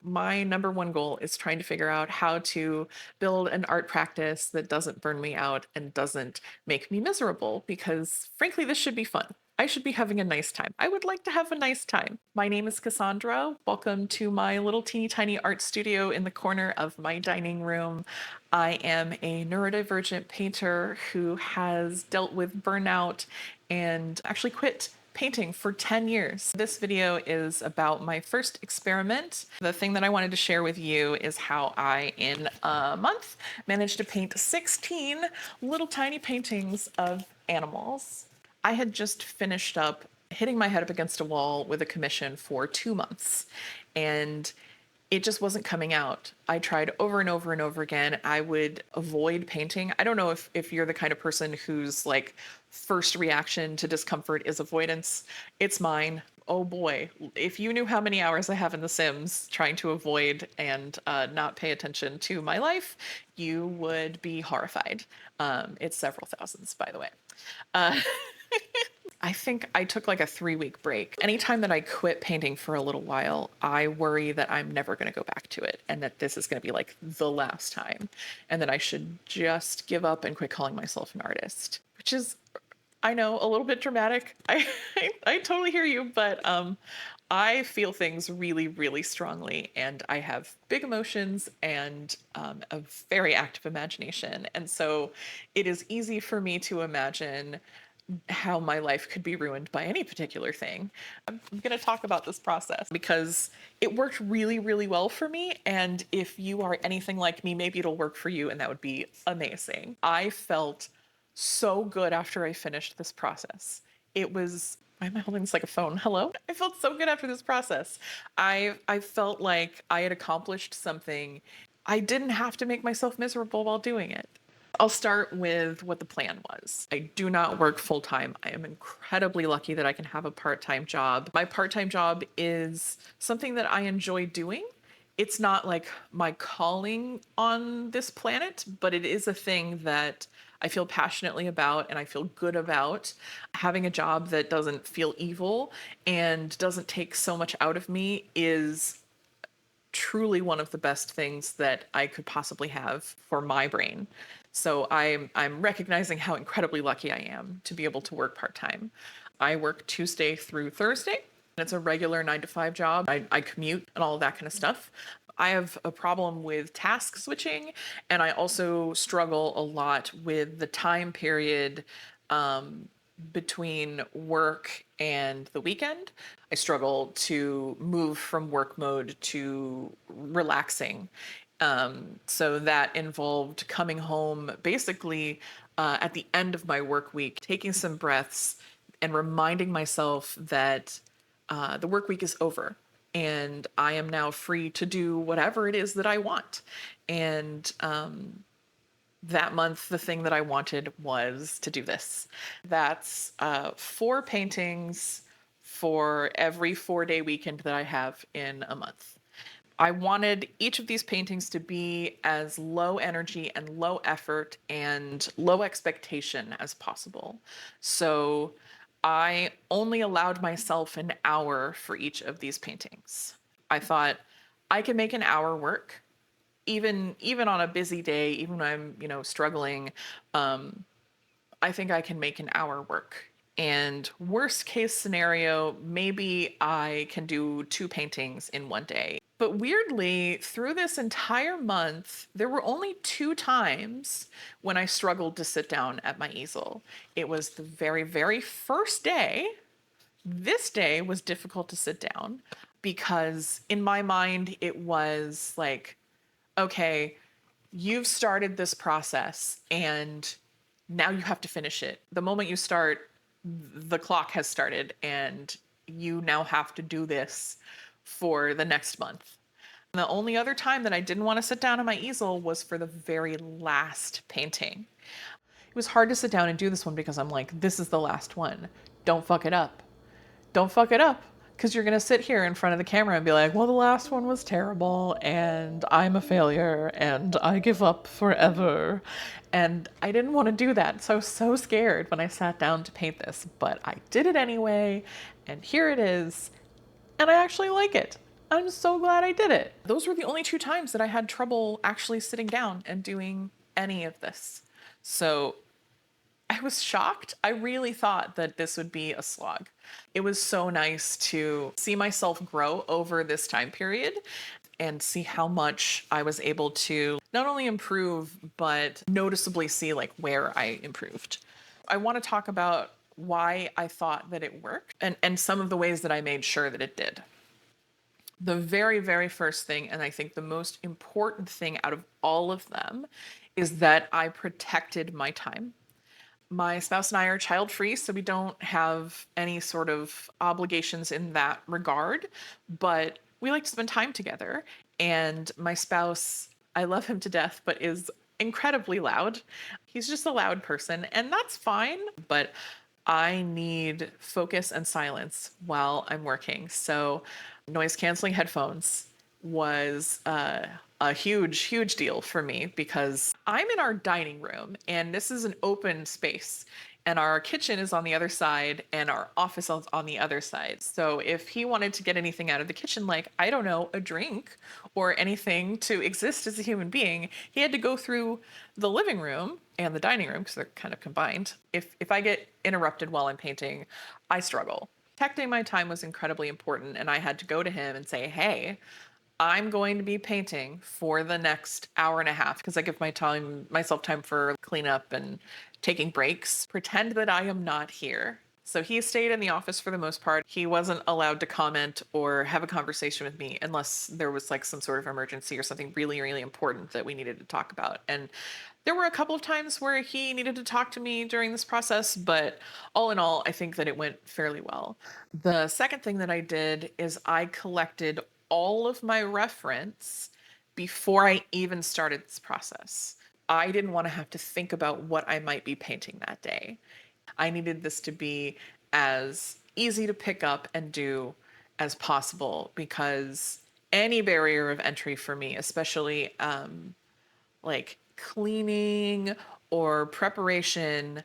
My number one goal is trying to figure out how to build an art practice that doesn't burn me out and doesn't make me miserable because, frankly, this should be fun. I should be having a nice time. I would like to have a nice time. My name is Cassandra. Welcome to my little teeny tiny art studio in the corner of my dining room. I am a neurodivergent painter who has dealt with burnout and actually quit painting for 10 years. This video is about my first experiment. The thing that I wanted to share with you is how I, in a month, managed to paint 16 little tiny paintings of animals. I had just finished up hitting my head up against a wall with a commission for 2 months, and it just wasn't coming out. I tried over and over and over again. I would avoid painting. I don't know if you're the kind of person whose like first reaction to discomfort is avoidance. It's mine. Oh boy, if you knew how many hours I have in The Sims trying to avoid and not pay attention to my life, you would be horrified. It's several thousands, by the way. Uh, I think I took like a 3 week break. Anytime that I quit painting for a little while, I worry that I'm never going to go back to it and that this is going to be like the last time and that I should just give up and quit calling myself an artist, which is, I know, a little bit dramatic. I totally hear you, but I feel things really, really strongly, and I have big emotions and a very active imagination. And so it is easy for me to imagine how my life could be ruined by any particular thing. I'm going to talk about this process because it worked really, really well for me. And if you are anything like me, maybe it'll work for you, and that would be amazing. I felt so good after I finished this process. It was, why am I holding this like a phone? Hello? I felt so good after this process. I felt like I had accomplished something. I didn't have to make myself miserable while doing it. I'll start with what the plan was. I do not work full time. I am incredibly lucky that I can have a part time job. My part time job is something that I enjoy doing. It's not like my calling on this planet, but it is a thing that I feel passionately about and I feel good about. Having a job that doesn't feel evil and doesn't take so much out of me is truly one of the best things that I could possibly have for my brain. So I'm recognizing how incredibly lucky I am to be able to work part-time. I work Tuesday through Thursday. It's a regular 9 to 5 job. I commute and all of that kind of stuff. I have a problem with task switching, and I also struggle a lot with the time period between work and the weekend. I struggle to move from work mode to relaxing. So that involved coming home basically at the end of my work week, taking some breaths and reminding myself that the work week is over and I am now free to do whatever it is that I want. And that month, the thing that I wanted was to do this. That's 4 paintings for every 4 day weekend that I have in a month. I wanted each of these paintings to be as low energy and low effort and low expectation as possible. So I only allowed myself an hour for each of these paintings. I thought I can make an hour work even on a busy day, even when I'm, struggling. I think I can make an hour work. And worst case scenario, maybe I can do 2 paintings in one day. But weirdly, through this entire month, there were only 2 times when I struggled to sit down at my easel. It was the very, very first day. This day was difficult to sit down because in my mind, it was like, okay, you've started this process and now you have to finish it. The moment you start, the clock has started and you now have to do this for the next month. And the only other time that I didn't want to sit down at my easel was for the very last painting. It was hard to sit down and do this one because I'm like, this is the last one. Don't fuck it up. Don't fuck it up. Because you're going to sit here in front of the camera and be like, well, the last one was terrible and I'm a failure and I give up forever. And I didn't want to do that. So I was so scared when I sat down to paint this, but I did it anyway. And here it is. And I actually like it. I'm so glad I did it. Those were the only 2 times that I had trouble actually sitting down and doing any of this. So I was shocked. I really thought that this would be a slog. It was so nice to see myself grow over this time period and see how much I was able to not only improve, but noticeably see like where I improved. I want to talk about why I thought that it worked and some of the ways that I made sure that it did. The very, very first thing, and I think the most important thing out of all of them, is that I protected my time. My spouse and I are child free, so we don't have any sort of obligations in that regard, but we like to spend time together. And my spouse, I love him to death, but is incredibly loud. He's just a loud person, and that's fine, but I need focus and silence while I'm working. So, noise canceling headphones was a huge, huge deal for me because I'm in our dining room and this is an open space. And our kitchen is on the other side and our office is on the other side. So if he wanted to get anything out of the kitchen, like, I don't know, a drink or anything to exist as a human being, he had to go through the living room and the dining room because they're kind of combined. If I get interrupted while I'm painting, I struggle. Protecting my time was incredibly important, and I had to go to him and say, hey, I'm going to be painting for the next hour and a half because I give myself time for cleanup and taking breaks. Pretend that I am not here. So he stayed in the office for the most part. He wasn't allowed to comment or have a conversation with me unless there was like some sort of emergency or something really, really important that we needed to talk about. And there were a couple of times where he needed to talk to me during this process, but all in all, I think that it went fairly well. The second thing that I did is I collected all of my reference before I even started this process. I didn't want to have to think about what I might be painting that day. I needed this to be as easy to pick up and do as possible because any barrier of entry for me, especially like cleaning or preparation,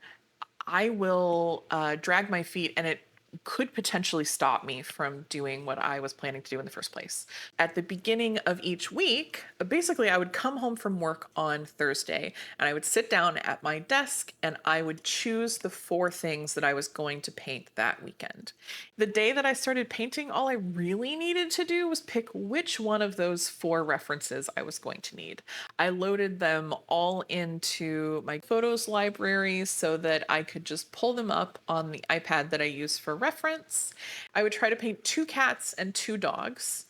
I will drag my feet and it could potentially stop me from doing what I was planning to do in the first place. At the beginning of each week, basically, I would come home from work on Thursday and I would sit down at my desk and I would choose the 4 things that I was going to paint that weekend. The day that I started painting, all I really needed to do was pick which one of those 4 references I was going to need. I loaded them all into my photos library so that I could just pull them up on the iPad that I use for reference. I would try to paint 2 cats and 2 dogs.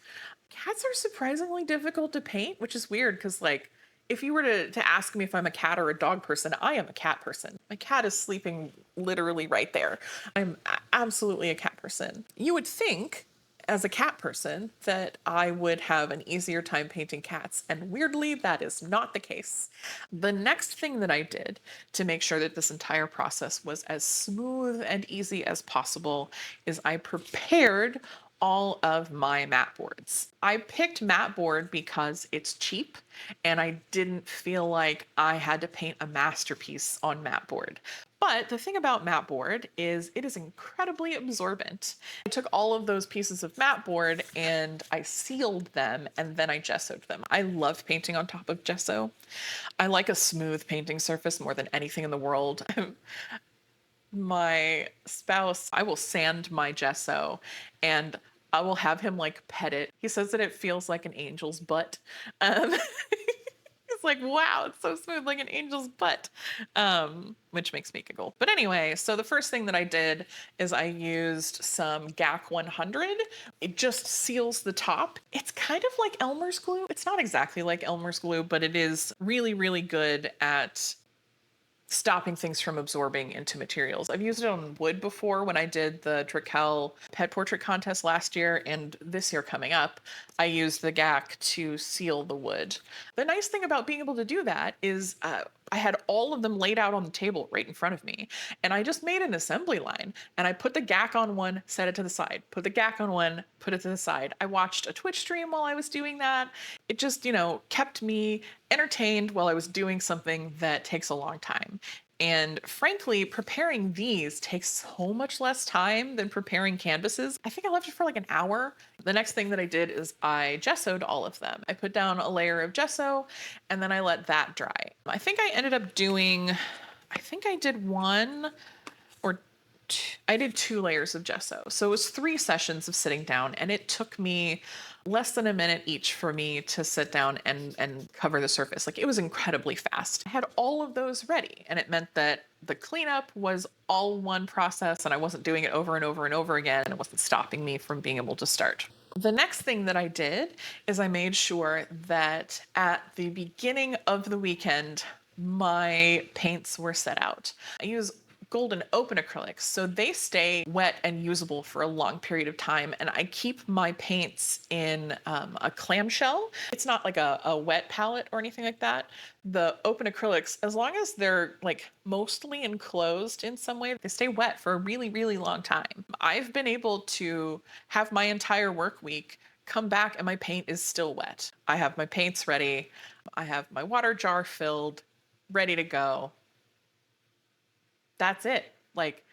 Cats are surprisingly difficult to paint, which is weird because, like, if you were to ask me if I'm a cat or a dog person, I am a cat person. My cat is sleeping literally right there. I'm absolutely a cat person. You would think, as a cat person, that I would have an easier time painting cats, and weirdly, that is not the case. The next thing that I did to make sure that this entire process was as smooth and easy as possible is I prepared all of my mat boards. I picked mat board because it's cheap and I didn't feel like I had to paint a masterpiece on mat board. But the thing about mat board is it is incredibly absorbent. I took all of those pieces of mat board and I sealed them and then I gessoed them. I love painting on top of gesso. I like a smooth painting surface more than anything in the world. My spouse, I will sand my gesso and I will have him like pet it. He says that it feels like an angel's butt. Um, it's like, wow, it's so smooth like an angel's butt, which makes me giggle. But anyway, so the first thing that I did is I used some GAC 100. It just seals the top. It's kind of like Elmer's glue. It's not exactly like Elmer's glue, but it is really, really good at stopping things from absorbing into materials. I've used it on wood before when I did the Drakel pet portrait contest last year, and this year coming up, I used the GAC to seal the wood. The nice thing about being able to do that is I had all of them laid out on the table right in front of me, and I just made an assembly line, and I put the GAC on one, set it to the side, put the GAC on one, put it to the side. I watched a Twitch stream while I was doing that. It just, kept me entertained while I was doing something that takes a long time. And frankly, preparing these takes so much less time than preparing canvases. I think I left it for like an hour. The next thing that I did is I gessoed all of them. I put down a layer of gesso and then I let that dry. I think I ended up doing, I think I did one or I did 2 layers of gesso. So it was 3 sessions of sitting down, and it took me less than a minute each for me to sit down and cover the surface. Like, it was incredibly fast. I had all of those ready, and it meant that the cleanup was all one process, and I wasn't doing it over and over and over again, and it wasn't stopping me from being able to start. The next thing that I did is I made sure that at the beginning of the weekend, my paints were set out. I use golden open acrylics, so they stay wet and usable for a long period of time. And I keep my paints in a clamshell. It's not like a wet palette or anything like that. The open acrylics, as long as they're like mostly enclosed in some way, they stay wet for a really, really long time. I've been able to have my entire work week come back and my paint is still wet. I have my paints ready. I have my water jar filled, ready to go. That's it. Like,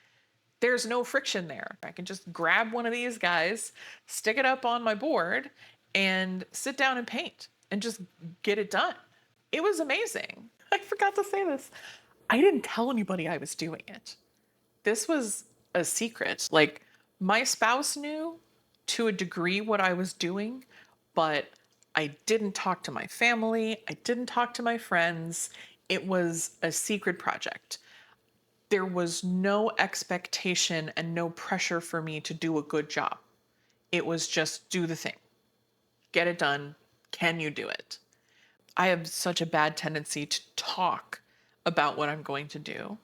there's no friction there. I can just grab one of these guys, stick it up on my board, and sit down and paint and just get it done. It was amazing. I forgot to say this. I didn't tell anybody I was doing it. This was a secret. Like, my spouse knew to a degree what I was doing, but I didn't talk to my family. I didn't talk to my friends. It was a secret project. There was no expectation and no pressure for me to do a good job. It was just do the thing, get it done. Can you do it? I have such a bad tendency to talk about what I'm going to do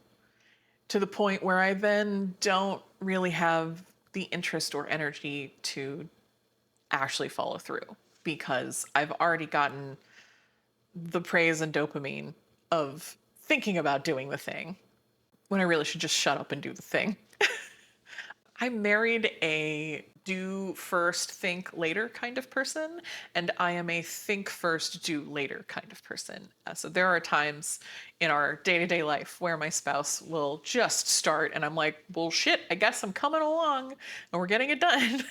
to the point where I then don't really have the interest or energy to actually follow through because I've already gotten the praise and dopamine of thinking about doing the thing when I really should just shut up and do the thing. I married a do first, think later kind of person, and I am a think first, do later kind of person. So there are times in our day to day life where my spouse will just start, and I'm like, well, shit, I guess I'm coming along and we're getting it done.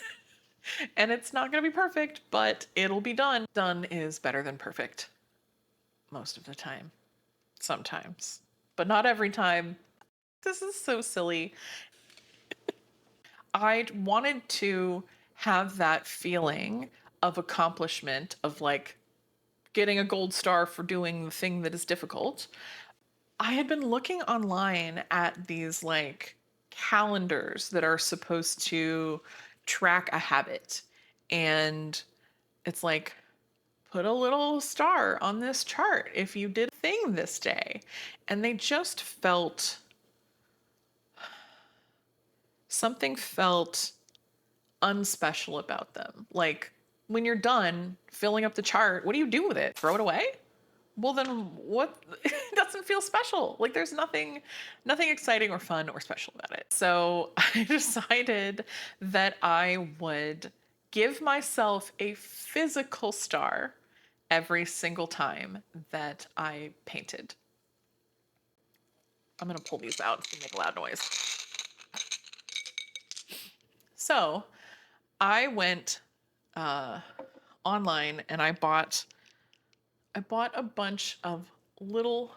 And it's not going to be perfect, but it'll be done. Done is better than perfect most of the time, sometimes, but not every time. This is so silly. I wanted to have that feeling of accomplishment of like getting a gold star for doing the thing that is difficult. I had been looking online at these like calendars that are supposed to track a habit. And it's like, put a little star on this chart if you did a thing this day. And they just felt, something felt unspecial about them. Like, when you're done filling up the chart, what do you do with it? Throw it away? Well, then what? It doesn't feel special. Like, there's nothing exciting or fun or special about it. So I decided that I would give myself a physical star every single time that I painted. I'm gonna pull these out. It's gonna make a loud noise. So I went uh, online and I bought a bunch of little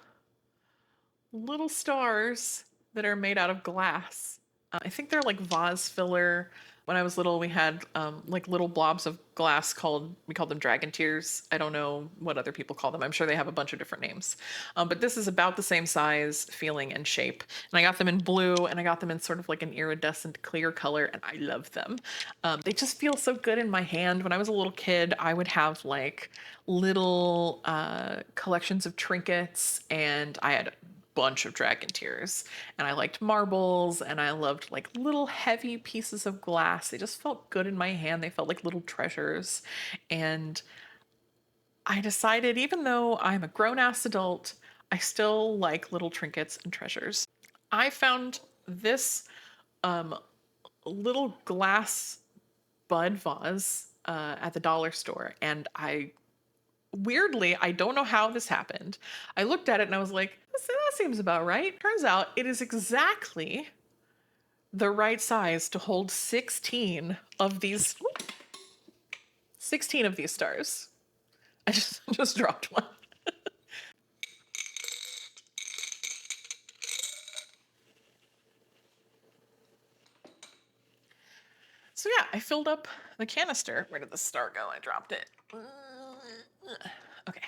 stars that are made out of glass. I think they're like vase filler. When I was little, we had like little blobs of glass we called them dragon tears. I don't know what other people call them. I'm sure they have a bunch of different names. But this is about the same size, feeling, and shape. And I got them in blue and I got them in sort of like an iridescent clear color, and I love them. They just feel so good in my hand. When I was a little kid, I would have like little collections of trinkets, and I had bunch of dragon tears, and I liked marbles, and I loved like little heavy pieces of glass. They just felt good in my hand. They felt like little treasures. And I decided, even though I'm a grown-ass adult, I still like little trinkets and treasures. I found this um, little glass bud vase at the dollar store, and I weirdly, I don't know how this happened. I looked at it and I was like, that seems about right. Turns out it is exactly the right size to hold 16 of these stars. I just dropped one. So yeah, I filled up the canister. Where did the star go? I dropped it. Okay.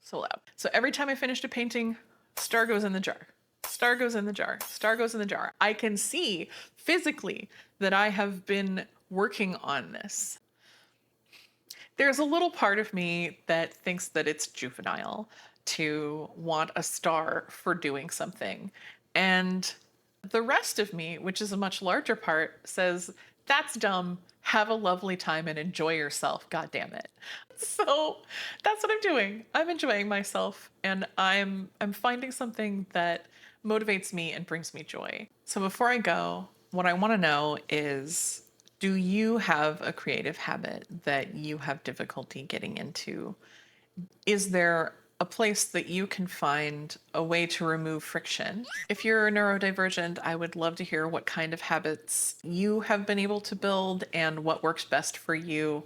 So loud. So every time I finished a painting, star goes in the jar. Star goes in the jar. Star goes in the jar. I can see physically that I have been working on this. There's a little part of me that thinks that it's juvenile to want a star for doing something. And the rest of me, which is a much larger part, says, that's dumb. Have a lovely time and enjoy yourself. God damn it. So that's what I'm doing. I'm enjoying myself and I'm finding something that motivates me and brings me joy. So before I go, what I want to know is, do you have a creative habit that you have difficulty getting into? Is there a place that you can find a way to remove friction? If you're neurodivergent, I would love to hear what kind of habits you have been able to build and what works best for you.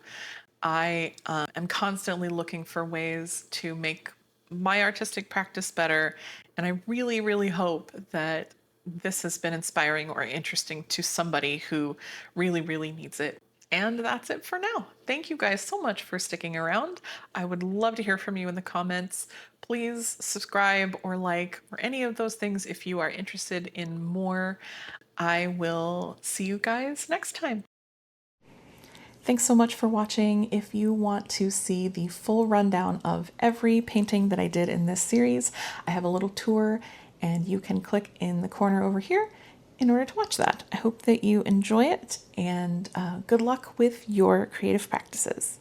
I am constantly looking for ways to make my artistic practice better, and I really, really hope that this has been inspiring or interesting to somebody who really, really needs it. And that's it for now. Thank you guys so much for sticking around. I would love to hear from you in the comments. Please subscribe or like or any of those things if you are interested in more. I will see you guys next time. Thanks so much for watching. If you want to see the full rundown of every painting that I did in this series, I have a little tour and you can click in the corner over here in order to watch that. I hope that you enjoy it and good luck with your creative practices.